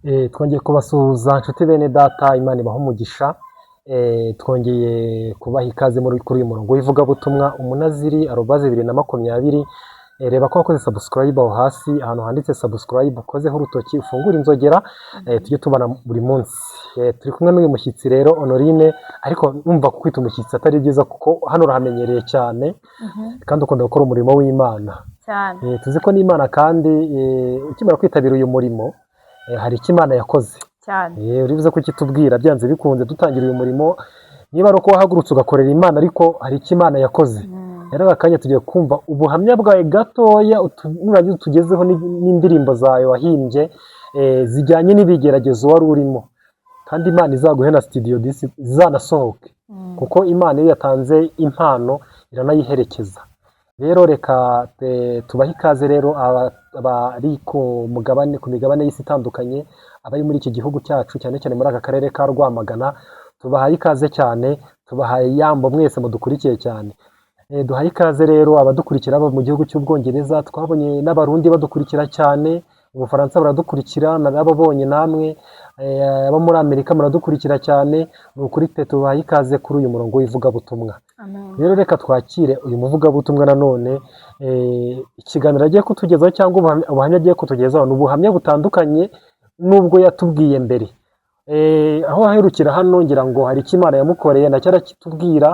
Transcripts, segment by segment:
Twongeye kubasuhuza nshuti bene data, Imana ibahe umugisha. Twongeye kubaha ikaze kuri uyu murongo w'ivugabutumwa umunaziri @2020. Reba ko wakoze subscribe aho hasi ahantu handitse subscribe, ukozeho urutoki ufungura inzogera, tujye tubana buri munsi. Turi kumwe n'uyu mushyitsi rero Honorine, ariko numva kwita umushyitsi atari byiza kuko hano urahamenyereye cyane kandi ukunda gukora umurimo w'Imana cyane. Tuzi ko n'Imana kandi ukimara kwitabira uyu murimo hari icyo Imana yakoze cyane. uribuze ko kitubwira byanze bikunze dutangira uyu murimo, niba ari uko wahagurutse ugakorera Imana ariko hari icyo Imana yakoze. Rero akanya tugiye kumva ubuhamya bwawe gatoya nurangiza tugezeho n'indirimbo zawe wahimbye zijyanye n'ibigeragezo wari urimo, kandi Imana izaguhe na studio zanasohoke kuko Imana iyo yatanze impano iranayiherekeza. Rero reka tubahe ikaze rero abari ku migabane y'isi itandukanye, abari muri iki gihugu cyacu cyane cyane muri aka karere ka Rwamagana, tubahaye ikaze cyane, tubahaye yambo mwese mudukurikiye cyane. Duhaye ikaze rero abadukurikira abo mu gihugu cy'Ubwongereza, twabonye n'abarundi badukurikira cyane, Ubufaransa baradukurikira, n'ababonye namwe, abo muri Amerika muradukurikira cyane. Ni ukuri tubahaye ikaze kuri uyu murongo w'ivugabutumwa. Rero reka twakire uyu muvugabutumwa nanone, ikiganiro agiye kutugezaho cyangwa ubuhamya agiye kutugezaho ni ubuhamya butandukanye n'ubwo yatubwiye mbere. Aho aherukira hano ngira ngo hari icyo Imana yamukoreye nacyo arakitubwira,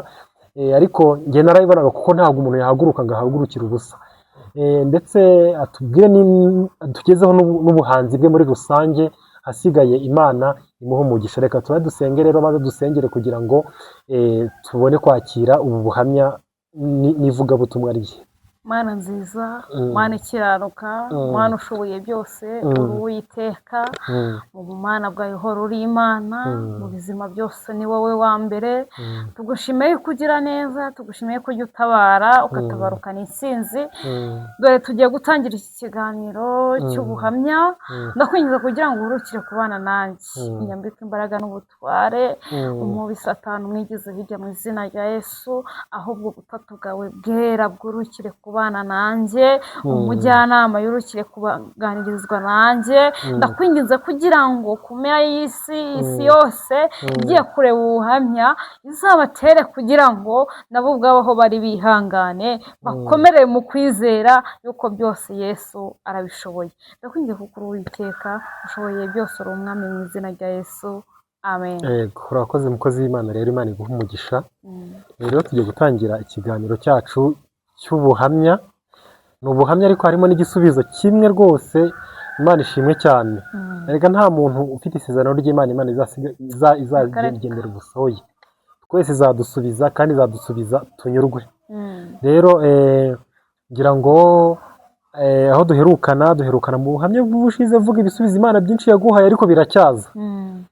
ariko njye narabibonaga kuko ntabwo umuntu yahaguruka ngo ahagurukire ubusa. Ndetse atubwire tugezeho n'ubuhanzi bwe muri rusange, hasigaye Imana imuha umugisha. Reka tuba dusenge rero, maze dusengere kugira ngo tubone kwakira ubu buhamya n'ivugabutumwa rye. Mana nziza, Mana ikiranuka, Mana ushoboye byose, uri Uwiteka, mu bumana bwawe hora uri Imana, mu bizima byose ni wowe wa mbere. Tugushimiye kugira neza, tugushimiye ko ujya utabara ukatabarukana intsinzi. Dore tugiye gutangira iki kiganiro cy'ubuhamya, ndakwinjiza kugira ngo urukire kubana nanjye, inyambike imbaraga n'ubutware, umubi Satani umwigize hirya mu izina rya Yesu, ahubwo ubutatu bwawe bwera bwurukire kubana nanjye, umujyanama yurukire kubaganirizwa nanjye. Ndakwinginze kugira ngo kumenya isi yose igiye kureba ubuhamya izabatere kugira ngo nabo ubwabo aho bari bihangane, bakomere mu kwizera yuko byose Yesu arabishoboye. Ndakwinginze kuko uri Uwiteka ushoboye byose, uri umwami mu izina rya Yesu, amen. Urakoze mukozi w'Imana. Rero Imana iguha umugisha. Rero tugiye gutangira ikiganiro cyacu cy'ubuhamya. Ni ubuhamya ariko harimo n'igisubizo kimwe rwose. Imana ishimwe cyane. Erega nta muntu ufite isezerano ry'Imana Imana izagendera ubusohoye. Twese izadusubiza kandi izadusubiza tunyurwe. Rero ngira ngo aho duherukana mu buhamya bw'ubushize vuga ibisubizo Imana byinshi yaguhaye ariko biracyaza.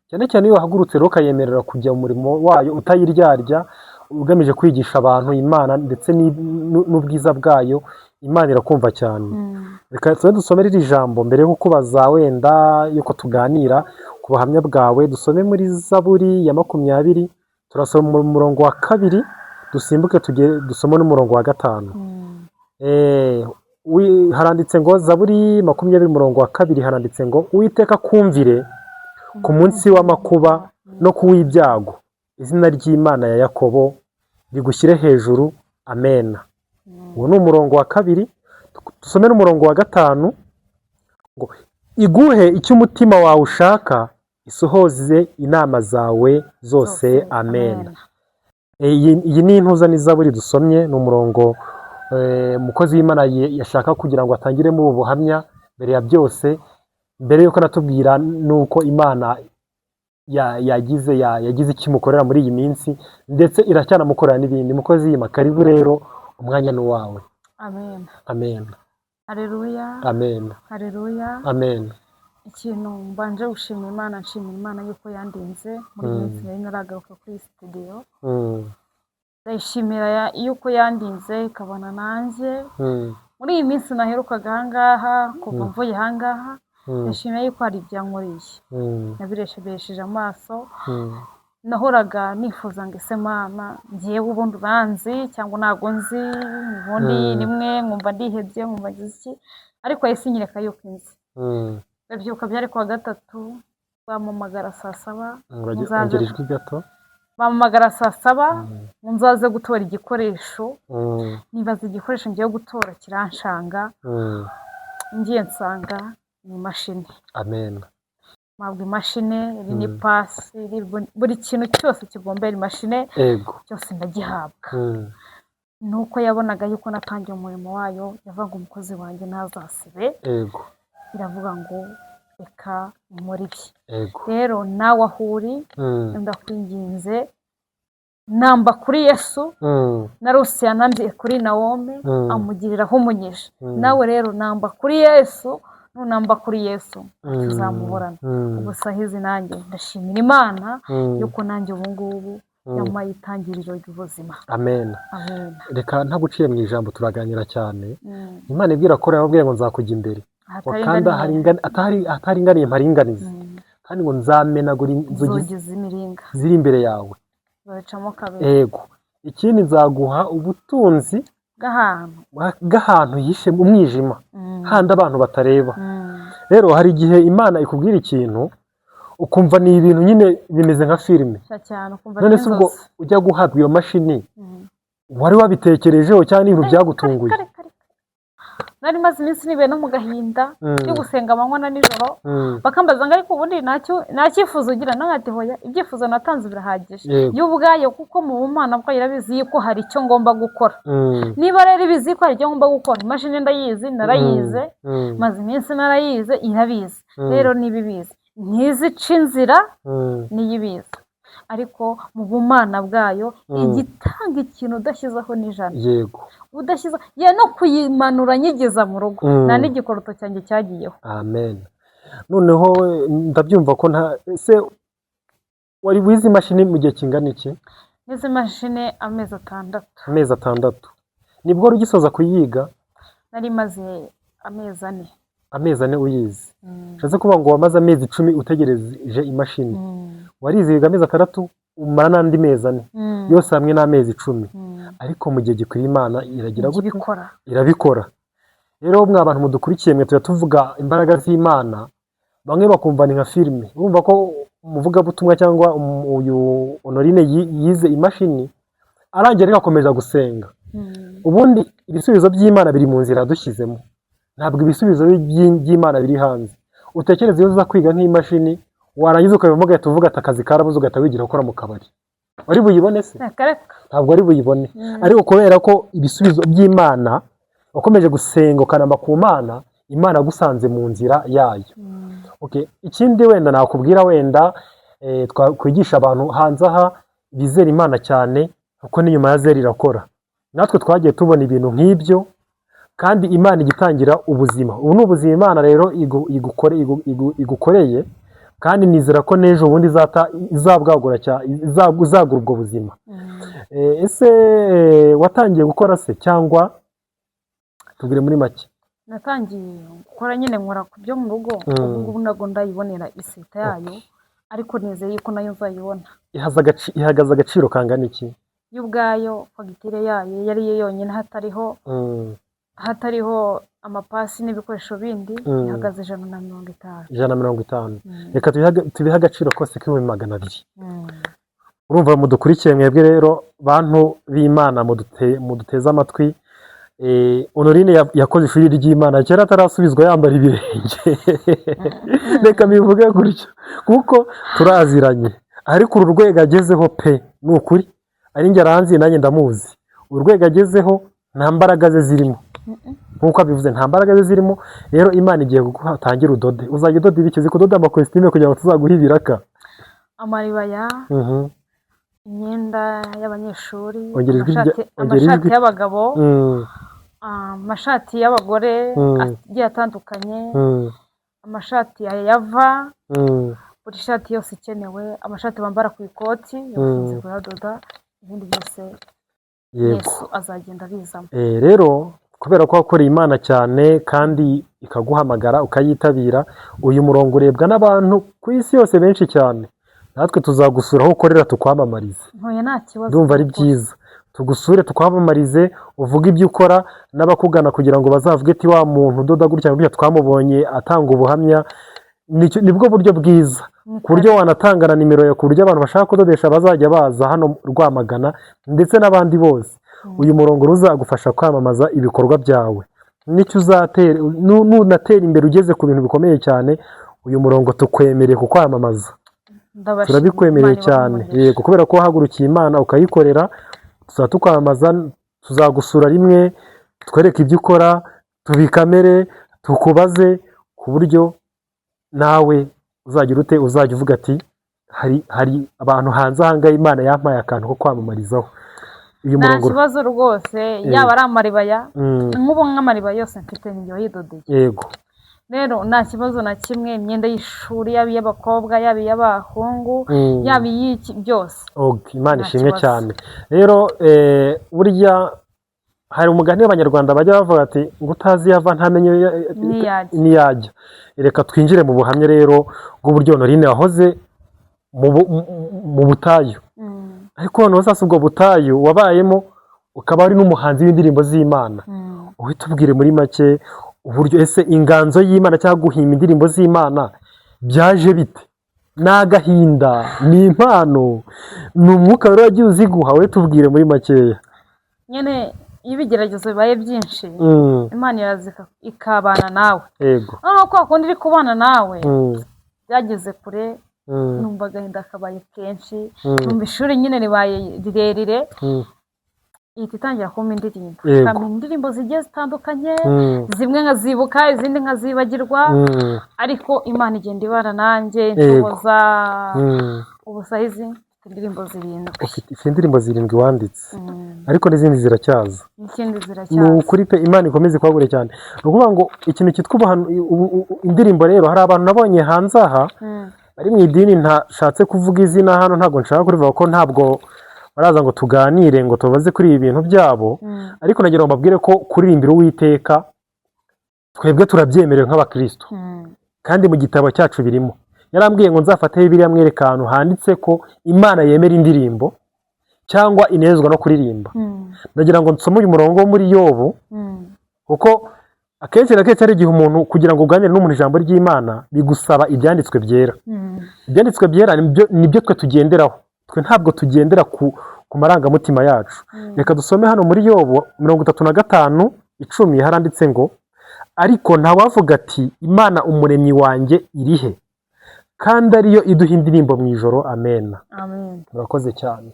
Cyane cyane iyo wahagurutse rero ukayemerera kujya mu murimo wayo utayiryarya, ugamije kwigisha abantu Imana ndetse n'ubwiza bwayo, Imana irakumva cyane. Reka tube dusomere iri jambo mbere yo kukubaza wenda yuko tuganira ku buhamya bwawe. Dusome muri Zaburi ya 20, turasoma mu murongo wa 2, dusimbuke dusome n'umurongo wa 5. Haranditse ngo Zaburi 20 umurongo wa 2 haranditse ngo Uwiteka kumvire ku munsi w'amakuba no kuw'ibyago, izina ry'Imana ya Yakobo rigushyire hejuru, amen. Uwo ni umurongo wa 2. Dusome n'umurongo wa 5 ngo iguhe icyo umutima wawe ushaka, isohoze inama zawe zose, amen. Iyi ni intuza n'Izaburi dusomye. Ni umurongo umukozi w'Imana yashaka kugira ngo atangiremo ubu buhamya. Mbere ya byose, mbere yuko natubwira nuko Imana yagize icyo imukorera muri iyi minsi, ndetse iracyanamukorera n'ibindi. Mukozi w'Imana, karibu rero, umwanya ni uwawe. Amen. Amen. Haleluya. Amen. Haleluya. Amen. Ikintu mbanje gushimira Imana, nshimira Imana yuko yandinze muri minsi nari naragaruka kuri studio. Ndayishimira yuko yandinze ikabana nanjye muri iyi minsi naherukaga ahangaha, kuva mvuye ahangaha. Ndashimira yuko hari ibyankoreye, nabiresheje amaso. Nahoraga nifuza ngo ese Mana ngiye ubundi uranzi cyangwa ntago nzi, ubundi rimwe nkumva ndihebye, nkumva ngize iki, ariko yahise inyereka yuko inzi. Ndabyuka byari kuwa 3, bampamagara saa 7 ongera ijwi gato. bampamagara saa 7 nzaze gutora igikoresho. nibaza igikoresho ngiye gutora kiranshanga. ngiye nsanga ni imashini. Amen. mpabwa imashini, iri ni pasi, buri kintu cyose kigombera imashini cyose ndagihabwa. nuko yabonaga yuko natangiye umurimo wayo, yavuga umukozi wanjye ntazasibe. iravuga ngo reka muri bye. rero nawe ahuri ndakwinginze namba kuri Yesu na Rusiya nandiye kuri Nawomi amugiriraho umugisha. nawe rero namba kuri Yesu, nunamba kuri Yesu tuzamuburana. ubusahizi nanjye ndashimira Imana yuko nanjye ubu ngubu yamaye itangiriro ry'ubuzima. Amen. Reka ntaguciye mu ijambo turaganira cyane. Imana ibwira ko yababwiye ngo nzakujya imbere, kandi ataringaniye mparinganize, kandi ngo nzamenagura inzugi z'imiringa ziri imbere yawe. ikindi nzaguha ubutunzi bw'ahantu yishe mu mwijima, handi abantu batareba. rero hari igihe Imana ikubwira ikintu ukumva ni ibintu nyine bimeze nka filime. none se ubwo ujya guhabwa iyo mashini wari wabitekerejeho cyangwa ibintu byagutunguye? nari maze iminsi nibe no mu gahinda cyo gusenga amanywa na nijoro, bakambaza ngo ariko ubundi nta cyifuzo ugira. nangati hoya, ibyifuzo natanze birahagije y'ubwayo, kuko mu Bumana bwo irabizi yuko hari icyo ngomba gukora. niba rero ibizi ko hari icyo ngomba gukora, imashini ndayizi, narayize, maze iminsi narayize, irabizi. rero nibibizi ntizica inzira, niyibizi. ariko mu Bumana bwayo igitanga ikintu udashyizeho n'ijana. udashyize no kuyimanura nyigeza mu rugo, nta n'igikoroto cyanjye cyagiyeho. Amen. noneho ndabyumva ko se wari wize imashini mu gihe kingana iki? nize imashini amezi 6. amezi 6 nibwo rugisoza kuyiga? nari maze amezi 4. amezi 4 uyize? Shaze kuba ngo wamaze amezi 10 utegereje imashini. wariziga amezi 6 umara n'andi mezi 4 yose hamwe n'amezi 10. ariko mu gihe gikwiriye Imana iragira gute? irabikora. rero mwa abantu mudukurikiye mwe tuvuga imbaraga z'Imana, bamwe bakumva ni nka filime. urumva ko umuvuga butumwa cyangwa uyu Honorine yize imashini arangiye ariko akomeza gusenga. ubundi ibisubizo by'Imana biri mu nzira dushyizemo, ntabwo ibisubizo by'Imana biri hanze. utekereza iyo uza kwiga nk'imashini warangiza ukabivamo ugahita uvuga ati akazi karabuze, ugahita wigira gukora mu kabari, wari buyibone se? ntabwo wari buyibone. ariko kubera ko ibisubizo by'Imana wakomeje gusenga ukanama ku Mana, Imana gusanze mu nzira yayo. ikindi wenda nakubwira, wenda twakwigisha abantu hanze aha bizera Imana cyane, kuko n'inyuma ya zeri irakora. natwe twagiye tubona ibintu nk'ibyo, kandi Imana igitangira ubuzima. ubu ni ubuzima Imana rero igukoreye, kandi nizera ko n'ejo ubundi izabwagura izagura ubwo buzima. ese watangiye gukora se, cyangwa tubwire muri make? natangiye gukora nyine, nkora ku byo mu rugo. ubu ngubu ntabwo ndayibonera iseta yayo, ariko nizeye ko nayo nzayibona. ihagaze agaciro kangana iki? y'ubwayo fagitire yayo yari yo yonyine, hatariho amapasi n'ibikoresho bindi, ihagaze 150. 150. reka tubihe agaciro kose k'ibihumbi 200. urumva mudukurikiye mwebwe rero bantu b'Imana muduteze amatwi. Honorine yakoze ishuri ry'Imana kera atarasubizwa yambara ibirenge. reka bivuge gutyo kuko turaziranye, ariko uru rwego agezeho pe ni ukuri ari njye aranzi, nanjye ndamuzi. urwego agezeho nta mbaraga ze zirimo, nkuko abivuze nta mbaraga ze zirimo. rero Imana igiye gutangira udode. uzajya udoda ibiki? uzi kudoda amakositime kugira ngo tuzaguhe ibiraka, amaribaya, imyenda y'abanyeshuri, amashati y'abagabo, amashati y'abagore agiye atandukanye, amashati yava, buri shati yose ikenewe, amashati bambara ku ikoti yafunze kuyadoda, ibindi byose Yesu azagenda bizamo. rero kubera ko wakoreye Imana cyane kandi ikaguhamagara ukayitabira, uyu murongo urebwa n'abantu ku isi yose benshi cyane. natwe tuzagusura aho ukorera tukwamamarize. ndumva ari byiza, tugusure tukwamamarize, uvuge ibyo ukora, n'abakugana kugira ngo bazavuge ati wa muntu udoda gutya gutya twamubonye atanga ubuhamya. nibwo buryo bwiza ku buryo wanatanga na nimero yawe ku buryo abantu bashaka kudodesha bazajya baza hano Rwamagana ndetse n'abandi bose. Uyu murongo uzagufasha kwamamaza ibikorwa byawe, nicyo uzatera nunatera imbere ugeze ku bintu bikomeye cyane. Uyu murongo tukwemereye kukwamamaza, turabikwemereye cyane yego, kubera ko wahagurukiye Imana ukayikorera. Tuzaba tukwamamaza, tuzagusura rimwe, twereke ibyo ukora, tubikamere, tukubaze ku buryo nawe uzagira ute, uzajya uvuga ati hari abantu hanze aha ngaha Imana yampaye akantu ko kwamamarizaho. Uyu nta murongo kibazo rwose, yaba ari amaribaya nk'ubu nk'amariba yose mfite njye wayidodeye. yego rero nta kibazo na kimwe, imyenda y'ishuri yaba iy'abakobwa yaba iy'abahungu yaba iy'iki byose. Imana Nta ishimwe kibazo. cyane. Rero burya hari umugani w'Abanyarwanda bajya bavuga ati ngo utazi yava ntamenye niyajya. Reka twinjire mu buhamya rero bw'uburyo Honorine wahoze mu butayu, ariko noneho sasa ubwo butayu wabayemo ukaba ari n'umuhanzi w'indirimbo z'Imana. Uhita ubwire muri make uburyo ese inganzo y'Imana cyangwa guhimba indirimbo z'Imana byaje bite? Ni agahinda, ni impano, ni umwuka wari wagiye uziguha? We tubwire muri makeya. nyine iyo ibigeragezo bibaye byinshi Imana iraza ikabana nawe. yego noneho kwa kundi iri kubana nawe byageze kure, numva agahinda kabaye kenshi, numva ishuri nyine ribaye rirerire, ihita itangira kumpa indirimbo, ikampa indirimbo zigiye zitandukanye, zimwe nkazibuka izindi nkazibagirwa, ariko Imana igenda ibana nanjye inshoboza. ubusahizi mfite indirimbo 7. ufite indirimbo 7 wanditse, ariko n'izindi ziracyaza. n'ikindi Ni ziracyaza. ukuri pe, Imana ikomeze kwagure cyane. Ni ukuvuga ngo ikintu cyitwa indirimbo rero, hari abantu nabonye hanze aha bari mu idini, ntashatse kuvuga izina hano, ntabwo nshaka kurivuga ko ntabwo baraza ngo tuganire ngo tubaze kuri ibi bintu byabo, ariko nagira ngo mbabwire ko kuririmbira Uwiteka twebwe turabyemerewe nk'abakristo, kandi mu gitabo cyacu birimo. Yarambwiye ngo nzafate Bibiliya mwereka ahantu handitse ko Imana yemera indirimbo cyangwa inezezwa no kuririmba. Ndagira ngo nsome uyu murongo wo muri Yobu, kuko akenshi na kenshi ari igihe umuntu kugira ngo uganire n'umuntu ijambo ry'Imana bigusaba ibyanditswe byera. Ibyanditswe byera nibyo twe tugenderaho, twe ntabwo tugendera ku marangamutima yacu. Reka dusome hano muri Yobu 35:10 haranditse ngo, ariko ntawavuga ati Imana umuremyi wanjye irihe, kandi ariyo iduha indirimbo mu ijoro. Amen. Murakoze cyane.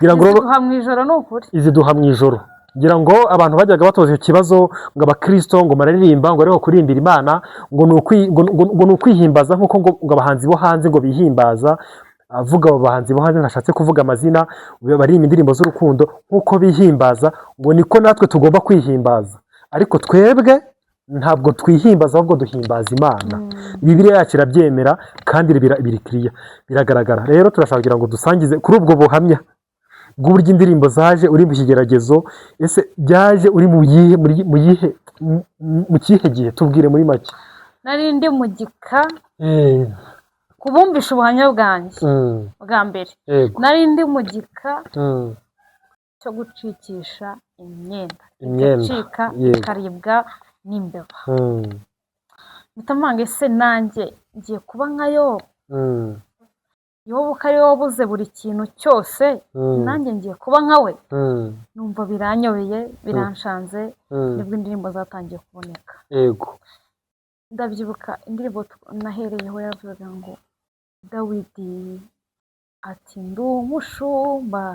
iziduha mu ijoro ni ukuri, iziduha mu ijoro. Ngira ngo abantu bajyaga batoza icyo kibazo ngo abakristo ngo mararirimba ngo ariho kurimbira Imana ngo ni ukwihimbaza, nk'uko ngo abahanzi bo hanze ngo bihimbaza. Avuga abo bahanzi bo hanze ntashatse kuvuga amazina, baririmba indirimbo z'urukundo nk'uko bihimbaza, ngo niko natwe tugomba kwihimbaza. Ariko twebwe ntabwo twihimbaza, ahubwo duhimbaza Imana. Bibiliya yacu irabyemera kandi biri clear, biragaragara. Rero turashaka kugira ngo dusangize kuri ubwo buhamya bw'uburyo indirimbo zaje uri mu kigeragezo. Ese byaje uri mu kihe gihe? Tubwire muri make. nari ndi mu gika kubumvisha ubuhamya bwanjye bwa mbere. nari ndi mu gika cyo gucikisha imyenda igacika ikaribwa n'imbeba. mpita ese nanjye ngiye kuba nka Yobu. Yobu ko ari we wabuze buri kintu cyose, nanjye ngiye kuba nka we. numva biranyobeye, biranshanze, nibwo indirimbo zatangiye kuboneka. ndabyibuka indirimbo nahereyeho yavuga ngo, Dawidi ati ndi umushumba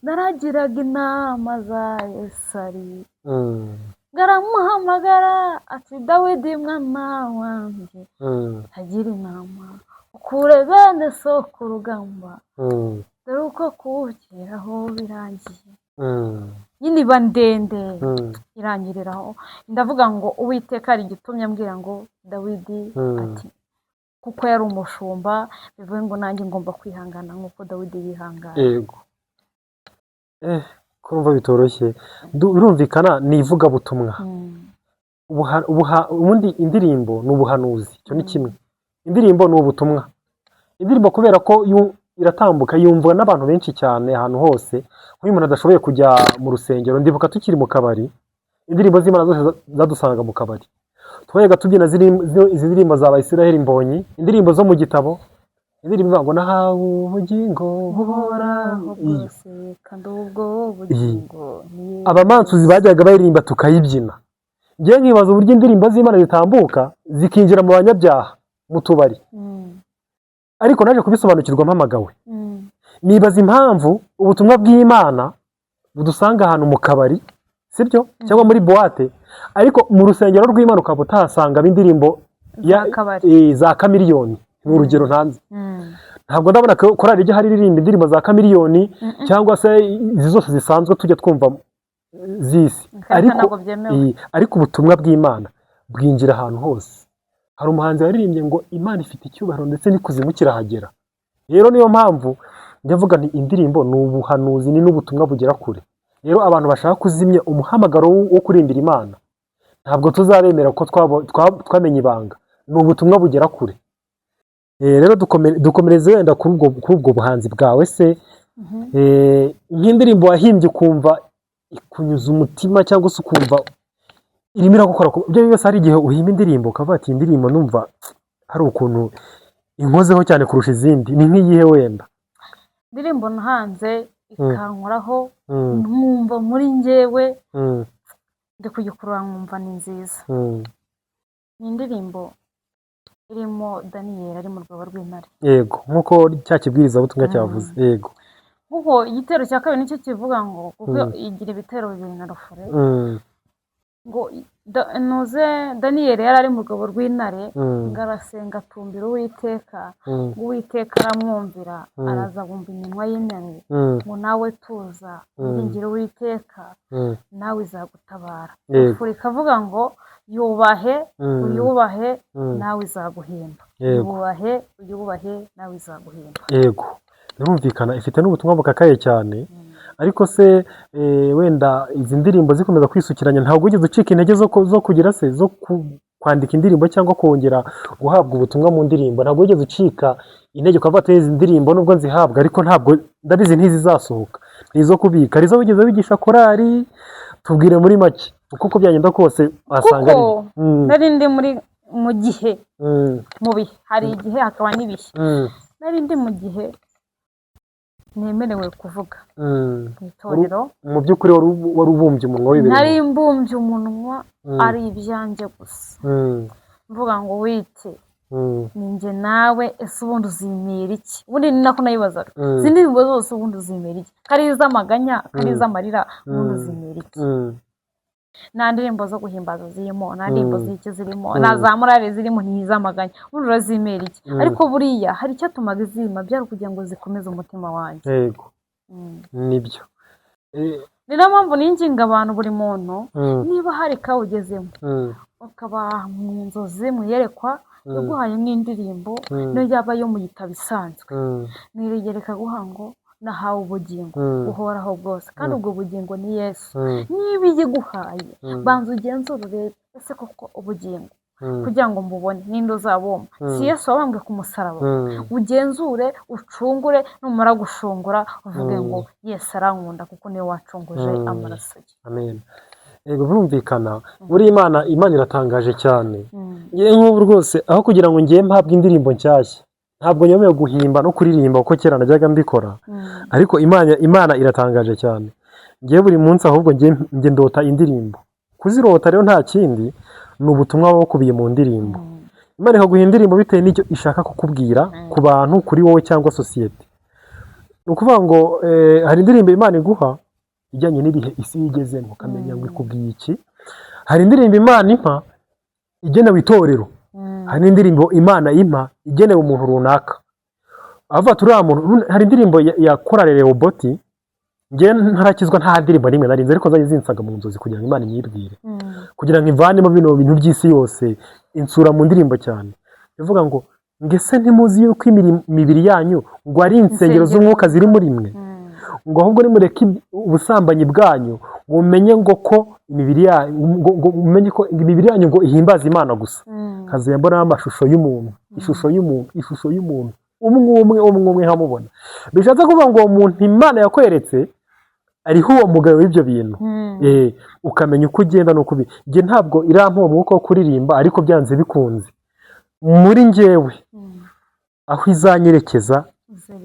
naragiraga inama za Yesari, ngaramuhamagara ati Dawidi mwana wanjye agira inama, ukure bene so ku rugamba, dore uko kuwugeraho birangiye. nyine iba ndende irangiriraho. ndavuga ngo Uwiteka ari igitumye ambwira ngo Dawidi ati kuko yari umushumba, bivuye ngo nanjye ngomba kwihangana nk'uko Dawidi yihangana. Kumva bitoroshye, birumvikana ni ivugabutumwa. Ubundi indirimbo ni ubuhanuzi, icyo ni kimwe. Indirimbo ni ubutumwa. Indirimbo kubera ko iratambuka yumvwa n'abantu benshi cyane ahantu hose. Nk'uyu muntu adashoboye kujya mu rusengero, ndibuka tukiri mu kabari, indirimbo z'Imana zose zadusangaga mu kabari. twajyaga tubyina izi ndirimbo za Israel Mbonyi, indirimbo zo mu gitabo, indirimbo ivuga ngo nahawe ubugingo buhoraho bwose kandi ubwo bugingo ni abamansuzi bajyaga baririmba tukayibyina. Ngiye nkibaza uburyo indirimbo z'Imana zitambuka zikinjira mu banyabyaha mu tubari, ariko naje kubisobanukirwa mpamagawe. Nibaza impamvu ubutumwa bw'Imana budusanga ahantu mu kabari, sibyo, cyangwa muri boîte, ariko mu rusengero rw'Imana ukaba utahasanga indirimbo za Kamiliyoni, ni urugero ntanze. Ntabwo ndabona korali ijya hari iririmba indirimbo za Kamiliyoni cyangwa se izi zose zisanzwe tujya twumva zisi, ariko ubutumwa bw'Imana bwinjira ahantu hose. Hari umuhanzi waririmbye ngo Imana ifite icyubahiro ndetse n'ikuzimu kirahagera. Rero niyo mpamvu ndavuga nti indirimbo ni ubuhanuzi, ni n'ubutumwa bugera kure. Rero abantu bashaka kuzimya umuhamagaro wo kurimbira Imana, ntabwo tuzabemera ko twamenye ibanga. Ni ubutumwa bugera kure. Rero dukomereze wenda kuri ubwo buhanzi bwawe se, nk'indirimbo wahimbye ukumva ikunyuza umutima cyangwa se ukumva irimo iragukora. Ibyo byose hari igihe uhimba indirimbo ukavuga ati indirimbo numva hari ukuntu inkozeho cyane kurusha izindi, ni nk'iyihe wenda? Indirimbo nahanze ikankoraho nkumva muri njyewe ndi kuyikurura nkumva ni nziza. Ni indirimbo irimo Daniyeli ari mu rwobo rw'intare. Yego, nk'uko cya kibwirizabutumwa cyavuze. Yego, kuko igitero cya kabiri nicyo kivuga ngo kuko igira ibitero 2 na rufure, ngo Daniyeli yari ari mu rwobo rw'intare, ngarasenga atumbira Uwiteka, Uwiteka aramwumvira, araza bumva iminwa y'intare, ngo nawe tuza uringire Uwiteka nawe izagutabara. Rufure ikavuga ngo yubahe uyubahe nawe izaguhemba, yubahe nawe izaguhemba. Yego, birumvikana ifite n'ubutumwa bukakaye cyane. Ariko se wenda izi ndirimbo zikomeza kwisukiranya, ntabwo ugeze ucika intege zo kugira se zo kwandika indirimbo cyangwa kongera guhabwa ubutumwa mu ndirimbo? Ntabwo ugeze ucika intege ukavuga ati izi ndirimbo nubwo nzihabwa ariko ntabwo ndabizi ntizizasohoka, nizo kubika? Arizo wigeze wigisha korali? Tubwire muri make uko byagenda kose wasanga ari. Nari ndi mu gihe mu bihe, hari igihe hakaba n'ibihe. Nari ndi mu gihe nemerewe kuvuga mu itorero. Mu by'ukuri wari ubumbye umunwa w'ibintu? Nari mbumbye umunwa ari ibyanjye gusa, mvuga ngo wite ninjye nawe, ese ubundi uzimera iki? Ubundi ni nako nayibazaga, izi ndirimbo zose ubundi uzimera iki? Kari iz'amaganya, kari iz'amarira, ubundi uzimera iki? Nta ndirimbo zo guhimbaza zirimo, nta ndirimbo z'iki zirimo, nta za morale zirimo, n'iz'amaganya, ubundi urazimera iki? Ariko buriya hari icyo tumaga izima, byari kugira ngo zikomeze umutima wanjye. Yego, nibyo. Ni nayo mpamvu ninginga abantu, buri muntu niba hari kawugezemo ukaba mu nzozi mu yerekwa yaguhaye nk'indirimbo niyo yaba yo mu gitabo isanzwe, nirigereka guha ngo nahawe ubugingo buhoraho bwose kandi ubwo bugingo ni Yesu. Niba iyiguhaye banza ugenzure urebe ese koko ubugingo kugira ngo mbubone ninde uzabumpa? Si Yesu wabambwe ku musaraba? Ugenzure ucungure, numara gushungura uvuge ngo Yesu arankunda kuko niwe wacunguje amaraso ye. Amen. Yego, birumvikana. Buri Imana iratangaje cyane. Ngiye nk'ubu rwose aho kugira ngo ngiye mpabwe indirimbo nshyashya, ntabwo nyemewe guhimba no kuririmba uko kera najyaga mbikora. Ariko Imana iratangaje cyane. Ngiye buri munsi ahubwo ngiye ndota indirimbo. Kuzirota rero nta kindi, ni ubutumwa bukubiye mu ndirimbo. Imana ikaguha indirimbo bitewe n'icyo ishaka kukubwira ku bantu, kuri wowe cyangwa sosiyete. Ni ukuvuga ngo hari indirimbo Imana iguha ijyanye n'ibihe isi yigezemo, ukamenya ngo ikubwiye iki. Hari indirimbo Imana impa igenewe itorero, hari n'indirimbo Imana impa igenewe umuntu runaka. Avuga turiya muntu, hari indirimbo ya korali Rehoboti, ngiye ntarakizwa nta ndirimbo n'imwe narinze, ariko zari zinsaga mu nzozi kugira ngo Imana inyibwire, kugira ngo ivanemo bino bintu by'isi yose, insura mu ndirimbo cyane. Bivuga ngo ngese ntimuzi yuko imibiri yanyu ngo ari insengero z'umwuka ziri muri mwe, ngo ahubwo nimureke ubusambanyi bwanyu, ngo umenye ngo ko imibiri yanyu ngo ihimbaza Imana gusa. Kazuye mbona amashusho y'umuntu, ishusho y'umuntu umwe hamubona. Bishatse kuvuga ngo uwo muntu Imana yakweretse ariho uwo mugabo w'ibyo bintu. Ukamenya uko ugenda nuko njye ntabwo irampa uwo mwuka wo kuririmba, ariko byanze bikunze muri njyewe aho izanyerekeza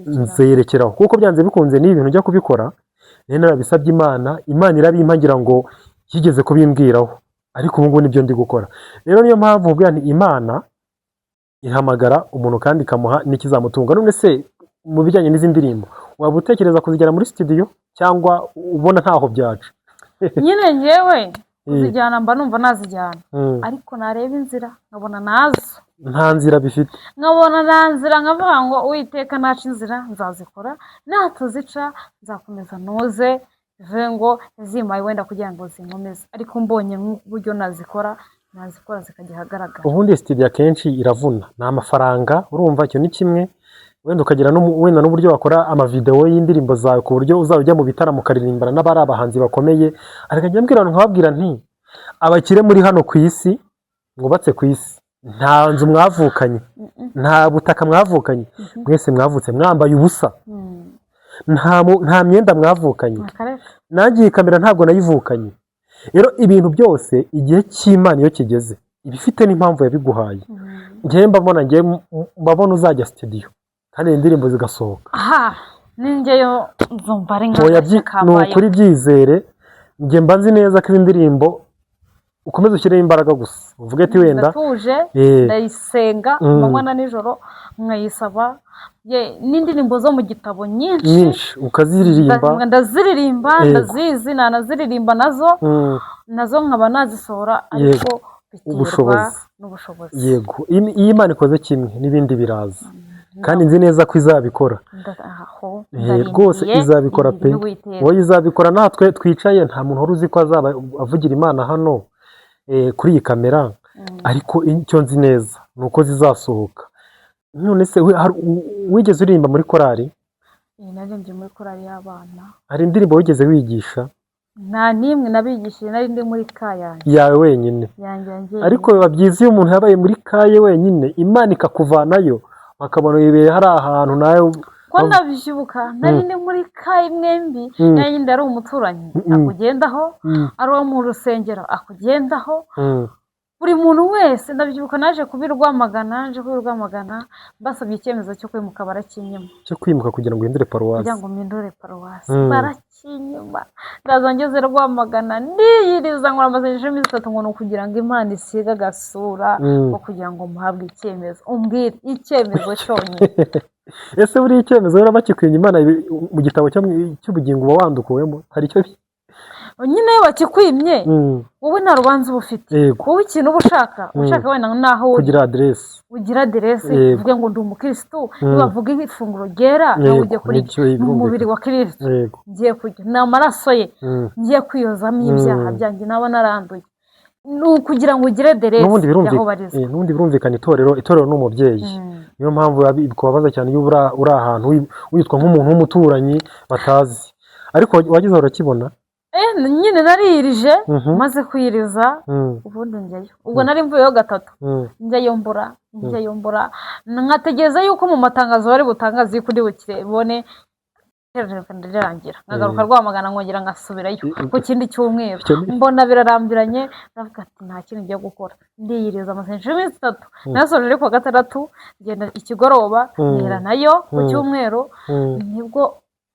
nzerekeraho, kuko byanze bikunze ni ibintu ujya kubikora. Rero narabisabye Imana irabimpa ngira ngo yigeze kubimbwiraho, ariko ubu ngubu nibyo ndi gukora. Rero niyo mpamvu mvuga nti Imana ihamagara umuntu kandi ikamuha n'ikizamutunga. None se mu bijyanye n'izi ndirimbo waba utekereza kuzijyana muri studio cyangwa ubona ntaho byaca? Nyine njyewe kuzijyana mba numva nazijyana, ariko nareba inzira nkabona nazo nta nzira bifite, nkabona nta nzira, nkavuga ngo Uwiteka naca inzira nzazikora, natuzica nzakomeza noze bivuye ngo zimaye wenda kugira ngo zinkomeze, ariko mbonye nk'uburyo nazikora zikajya ahagaragara. Ubundi studio akenshi iravuna, ni amafaranga, urumva icyo ni kimwe, wenda ukagira wenda n'uburyo wakora amavideo y'indirimbo zawe ku buryo uzajya mu bitaramo ukaririmbana n'abari abahanzi bakomeye. Ariko njya mbwira abantu nkababwira nti abakire muri hano ku isi, mwubatse ku isi, nta nzu mwavukanye, nta butaka mwavukanye, mwese mwavutse mwambaye ubusa, nta myenda mwavukanye, nanjye iyi kamera ntabwo nayivukanye. Rero ibintu byose igihe cy'Imana iyo kigeze ibifite n'impamvu yabiguhaye. Njye mbabona uzajya studio kandi indirimbo zigasohoka. ninjyeyo nzumva ari nka ni ukuri byizere. Njye mba nzi neza ko izi ndirimbo ukomeza ushyireho imbaraga gusa, uvuge ati wenda ndatuje ndayisenga amanywa na nijoro, nkayisaba n'indirimbo zo mu gitabo nyinshi ukaziririmba. ndaziririmba ndazizi, nanaziririmba nazo nkaba nazisohora, ariko biterwa n'ubushobozi. Yego, iyo Imana ikoze kimwe n'ibindi biraza, kandi nzi neza ko izabikora rwose, izabikora pe. wowe izabikora, natwe twicaye nta muntu wari uzi ko azaba avugira Imana hano kuri iyi kamera, ariko icyo nzi neza ni uko zizasohoka. None se wigeze uririmba muri korali? Naririmbye muri korali y'abana. Hari indirimbo wigeze wigisha? Nta n'imwe nabigishije, nari ndi muri kayanjye yawe wenyine. Ariko biba byiza iyo umuntu yabaye muri kaye wenyine, Imana ikakuvanayo bakabona ibere hari ahantu nawe ko ndabyibuka. Nari ndi muri kaye mwembi, nari ndi ari umuturanyi akugendaho, ari uwo mu rusengero akugendaho, buri muntu wese ndabyibuka. naje kubirwamagana basabye icyemezo cyo kwimuka, barakinyuma. Cyo kwimuka kugira ngo uhindure paruwasi? kugira ngo mpindure paruwasi barakinyuma. ndaza ngeze Rwamagana ndiyiriza nkora amasengesho y'iminsi 3 ngo ni ukugira ngo Imana isiga agasura ko kugira ngo muhabwe icyemezo. umbwire icyemezo cyonyine. Ese buri icyemezo rero bakikwinye Imana mu gitabo cy'ubugingo uba wandukuwemo, hari icyo nyine bakikwimye, wowe nta rubanza uba ufite. wowe ikintu uba ushaka wenda naho kugira adresse, ugira adresse, uvuge ngo ndi umukristo, bavuga ifunguro ryera, nawe ujye kuri umubiri wa Kristo, ngiye kujya n'amaraso ye, ngiye kwiyozamo ibyaha byanjye naba naranduye, kugira ngo ugire adresse yaho barizwa. N'ubundi birumvikana itorero ni umubyeyi. Niyo mpamvu bikubabaza cyane iyo uri ahantu witwa nk'umuntu w'umuturanyi batazi, ariko wagize urakibona. nyine naririje, maze kwiriza ubundi njyayo. ubwo nari mvuyeho 3, njyayo mbura, nkategereza yuko mu matangazo bari butangaze yuko ndi bukibone, ndarangira nkagaruka Rwamagana, nkongera ngasubirayo ku kindi cyumweru. mbona birarambiranye, ndavuga ati nta kintu ngiye gukora, ndiyiriza amasengesho y'iminsi 3. nasoje ku wa 6 ngenda ikigoroba, ngera nayo ku cyumweru, nibwo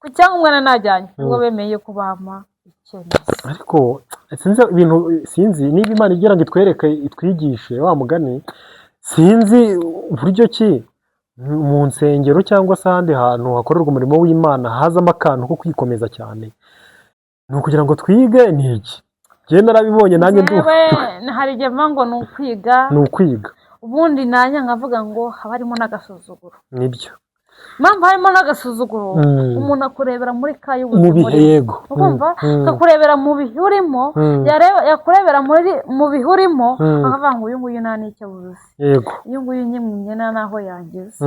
ku cyangwa najyanye nibwo bemeye kubama icyemezo. Ariko sinzi ibintu, sinzi niba Imana igira ngo itwereke itwigishe wa mugani, sinzi uburyo ki mu nsengero cyangwa se ahandi hantu hakorerwa umurimo w'Imana hazamo akantu ko kwikomeza cyane. Ni ukugira ngo twige ni iki? Njye narabibonye nanjye hari igihe mvango ni ukwiga, ubundi nanjye nkavuga ngo haba harimo n'agasuzuguro. Nibyo mpamvu harimo n'agasuzuguro, umuntu akurebera muri kaye ubuzima, yego, ukumva akakurebera mu bihe urimo, yakurebera mu bihe urimo, akavuga ngo uyu nguyu nta n'icyo abuze, yego, uyu nguyu nyimwimye nta n'aho yangeze,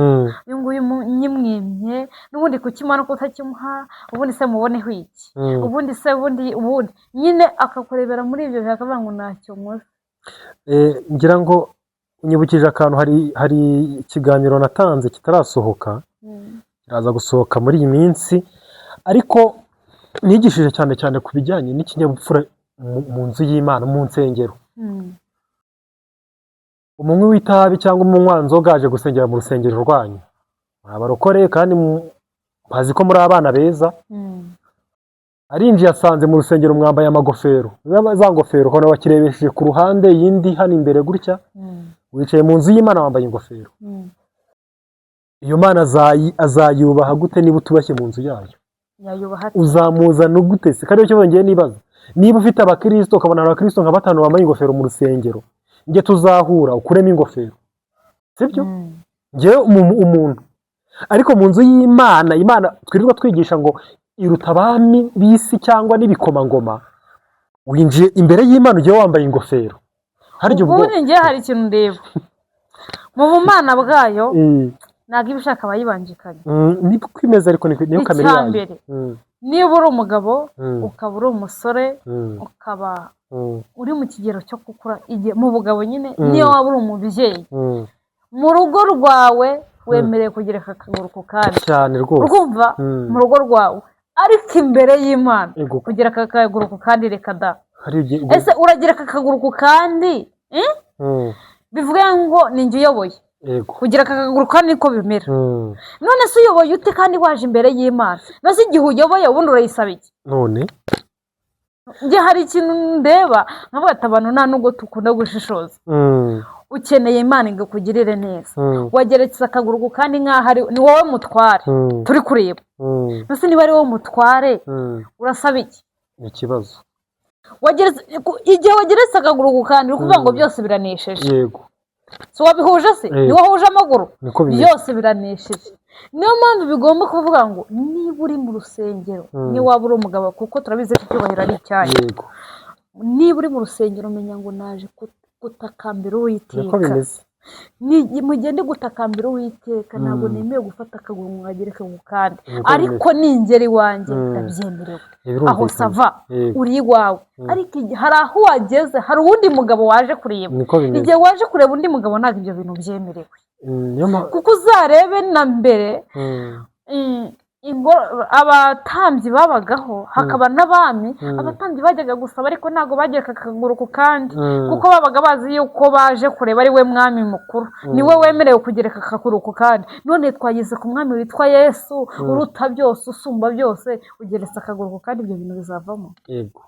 uyu nguyu nyimwimye n'ubundi kukimana kutakimuha, ubundi se muboneho iki, ubundi se ubundi nyine akakurebera muri ibyo bihe akavuga ngo ntacyo muzi. ngira ngo unyibukije akantu, hari ikiganiro natanze kitarasohoka, kiraza gusohoka muri iyi minsi, ariko nigishije cyane cyane ku bijyanye n'ikinyabupfura mu nzu y'Imana, mu nsengero. Umunywi w'itabi cyangwa umunywanzoga aje gusengera mu rusengero rwanyu, abarokore kandi bazi ko muri abana beza, arinjiye asanze mu rusengero mwambaye amagofero, za ngofero ukabona wakirebesheje ku ruhande, yindi hano imbere gutya, wicaye mu nzu y'Imana wambaye ingofero. Iyo Mana azayubaha gute niba utubashye mu nzu yayo? Uzamuzana gute se? Kandi icyo bongeye nibaza, niba ufite abakristo ukabona abakristo nka 5 bambaye ingofero mu rusengero, nge tuzahura ukuremo ingofero, sibyo? Ngewe umuntu, ariko mu nzu y'Imana, Imana twirirwa twigisha ngo iruta abami b'isi cyangwa n'ibikomangoma, winjiye imbere y'Imana ugiye wambaye ingofero. Harya ubwo nge hari ikintu ndeba mu bumana bwayo, ntabwo ibishaka abayibangikanye. Ni kwimeza ariko niyo kamere yayo. Niba uri umugabo ukaba uri umusore, ukaba uri mu kigero cyo gukura mu bugabo nyine, niyo waba uri umubyeyi, mu rugo rwawe wemerewe kugereka akaguru ku kandi cyane rwose, urumva? Mu rugo rwawe, ariko imbere y'Imana kugereka akaguru ku kandi reka da. Ese uragereka akaguru ku kandi bivuga ngo ni njye uyoboye kugira akaguru kandi niko bimera. None se uyoboye ute kandi waje imbere y'Imana? Nose igihe uyoboye ubundi urayisaba iki? None njye hari ikintu ndeba nkavuga ati abantu nta nubwo tukunda gushishoza. Ukeneye Imana ngo kugirire neza, wageretse akaguru ku kandi nk'aho ni wowe mutware turi kureba. Nose niba ari wowe mutware urasaba iki? Ni ikibazo. Igihe wageretse akaguru ku kandi ukuvuga ngo byose biranesheje. Yego. So wabihuje se? Ni wahuje amaguru? Byose biranesheje. Niyo mpamvu bigomba kuvuga ngo niba uri mu rusengero, ni waba uri umugabo, kuko turabizi ko icyubahiro ari icyayo. Yego. Niba uri mu rusengero umenya ngo naje gutakambira Uwiteka. Mugende gutakambira Uwiteka, ntabwo nemeye gufata akaguru ngo agereke ku kandi, ariko ningeri wanjye ndabyemerewe. Aho sava uri iwawe, ariko hari aho wageze, hari uwundi mugabo waje kureba. Igihe waje kureba undi mugabo ntabwo ibyo bintu byemerewe, kuko uzarebe na mbere abatambyi babagaho, hakaba n'abami. Abatambyi bajyaga gusaba ariko ntabwo bagereka akaguru ku kandi, kuko babaga bazi yuko baje kureba ari we mwami mukuru, ni we wemerewe kugereka akaguru ku kandi. None twageze ku mwami witwa Yesu, uruta byose, usumba byose, ugeretse akaguru ku kandi, ibyo bintu bizavamo. Yego.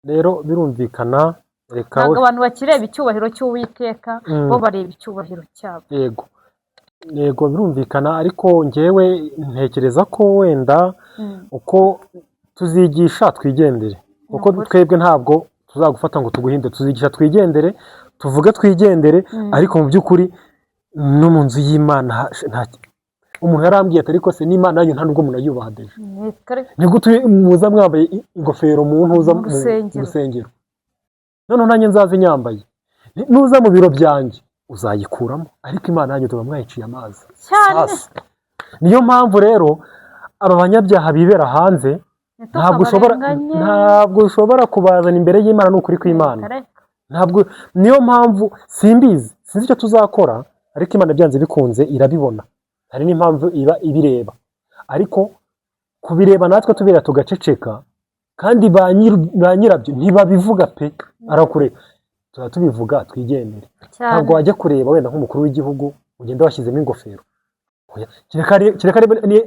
Rero birumvikana, ntabwo abantu bakireba icyubahiro cy'Uwiteka, bo bareba icyubahiro cyabo. Yego. Yego birumvikana, ariko ngewe ntekereza ko wenda uko tuzigisha twigendere, kuko twebwe ntabwo tuzagufata ngo tuguhinde, tuzigisha twigendere, tuvuge twigendere, ariko mu by'ukuri no mu nzu y'Imana umuntu yarambwiye ati ariko se n'Imana yanyu nta nubwo munayubaha deje, nibwo muza mwambaye ingofero mu ntuza mu rusengero, none nanjye nzaze nyambaye, nuza mu biro byanjye uzayikuramo, ariko Imana yanyu tuba mwayiciye amazi cyane. Niyo mpamvu rero aba banyabyaha bibera hanze, ntabwo ushobora kubazana imbere y'Imana n'ukuri kw'Imana. Ntabwo, niyo mpamvu sinzi icyo tuzakora, ariko Imana byanze bikunze irabibona, hari n'impamvu iba ibireba, ariko kubireba natwe tubira tugaceceka, kandi ba nyirabyo ntibabivuga pe, arakureka tuba tubivuga twigendere. Ntabwo wajya kureba wenda nk'umukuru w'igihugu ugenda washyizemo ingofero, kireka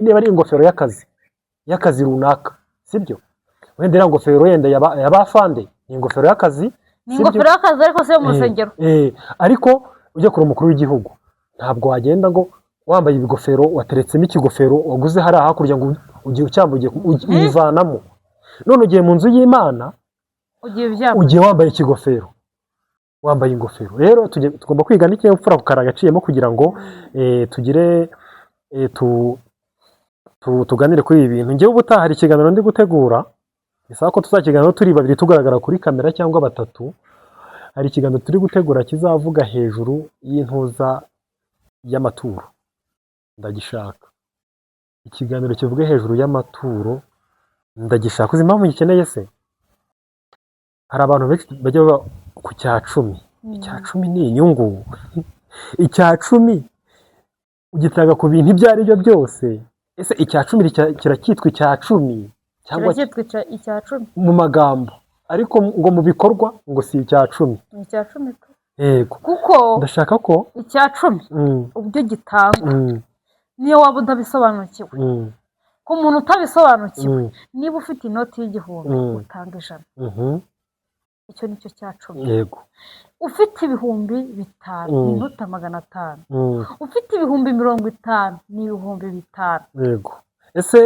niba ari ingofero y'akazi runaka, sibyo? Wenda iriya ngofero wenda y'abafande ni ingofero y'akazi, ni ingofero y'akazi ariko se yo mu rusengero. Ariko ujya kure umukuru w'igihugu ntabwo wagenda ngo wambaye ibigofero wateretsemo ikigofero waguze hariya hakurya ngo ugiye ucyambuye uyivanamo. None ugiye mu nzu y'Imana ugiye wambaye ikigofero, wambaye ingofero. Rero tugomba kwiga n'ikinyabupfura ku karagaciyemo kugira ngo tugire tuganire kuri ibi bintu. Ngewe ubutaha hari ikiganiro ndi gutegura, bisaba ko tuzakiganiro turi babiri tugaragara kuri kamera cyangwa batatu. Hari ikiganiro turi gutegura kizavuga hejuru y'intuza y'amaturo, ndagishaka ikiganiro kivuga hejuru y'amaturo, ndagishaka. Uzi impamvu ngikeneye se? Hari abantu benshi bajya ku cyacumi. Icyacumi ni inyungu. Icyacumi ugitanga ku bintu ibyo ari byo byose. Ese icyacumi kiracyitwa icyacumi? cyangwa cyitwa icya cumi mu magambo, ariko ngo mu bikorwa ngo si icya cumi. ni icya cumi Yego, kuko ndashaka ko icya cumi uburyo gitangwa niyo waba utabisobanukiwe, ku muntu utabisobanukiwe niba ufite inoti y'igihumbi utanga 100, icyo nicyo cya cumi. yego, ufite ibihumbi 5 ni inota 500, ufite ibihumbi 50 ni ibihumbi 5. yego. Ese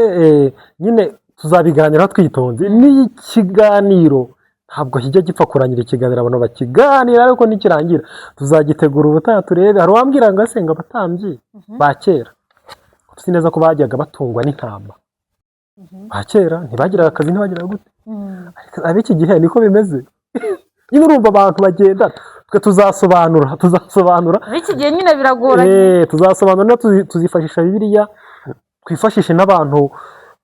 nyine tuzabiganira twitonze, n'ikiganiro ntabwo kijya gipfa kurangira ikiganiro abantu bakiganira, ariko nikirangira tuzagitegura ubutaha turebe. Hari uwambwira ngo asenga abatambyi ba kera tuzi neza ko bajyaga batungwa n'intama, ba kera ntibagiraga akazi, ntibagiraga gute, ab'iki gihe niko bimeze. Nyine urumva abantu bagenda, twe tuzasobanura Iki gihe nyine biragoranye. tuzasobanura, tuzifashisha Bibiliya, twifashishe n'abantu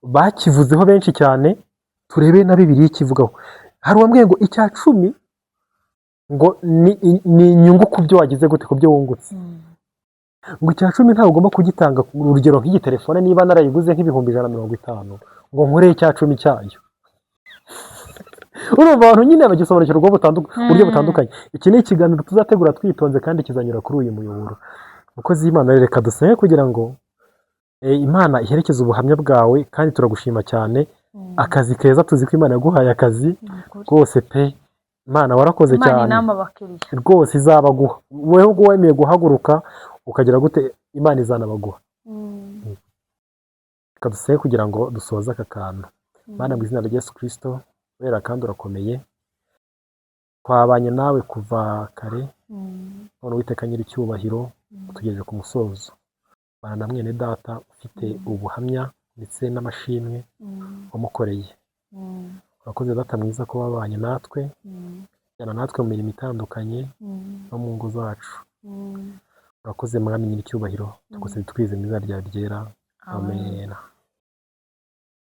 bakivuzeho benshi cyane, turebe na Bibiliya ikivugaho. Hari uwambwiye ngo icya cumi ngo ni inyungu ku byo wagize gute, ku byo wungutse. Ngo icya cumi ntabwo ugomba kugitanga, urugero nk'iyi telefone niba narayiguze nk'ibihumbi 150, ngo nkore icya cumi cyayo. Urumva abantu nyine bagisobanukira uburyo butandukanye. Iki ni ikiganiro tuzategura twitonze kandi kizanyura kuri uyu muyoboro. Umukozi w'Imana, reka dusenge kugira ngo Imana iherekeze ubuhamya bwawe, kandi turagushima cyane. Akazi keza, tuzi ko Imana yaguhaye akazi rwose pe. Imana warakoze cyane rwose, izabaguha wowe ubwo wemeye guhaguruka ukagira gute, Imana izanabaguha. Reka dusenge kugira ngo dusoze aka kantu. Mana, mu izina rya Yesu Kristo, wera kandi urakomeye, twabanye nawe kuva kare, none Uwiteka nyir'icyubahiro tugejeje ku musozo. Bana na mwene data ufite ubuhamya ndetse n'amashimwe wamukoreye. Urakoze data mwiza ko wabanye natwe, jyana natwe mu mirimo itandukanye no mu ngo zacu. Urakoze mwami nyir'icyubahiro, tugusaba twize mu izina ryawe ryera. Amen.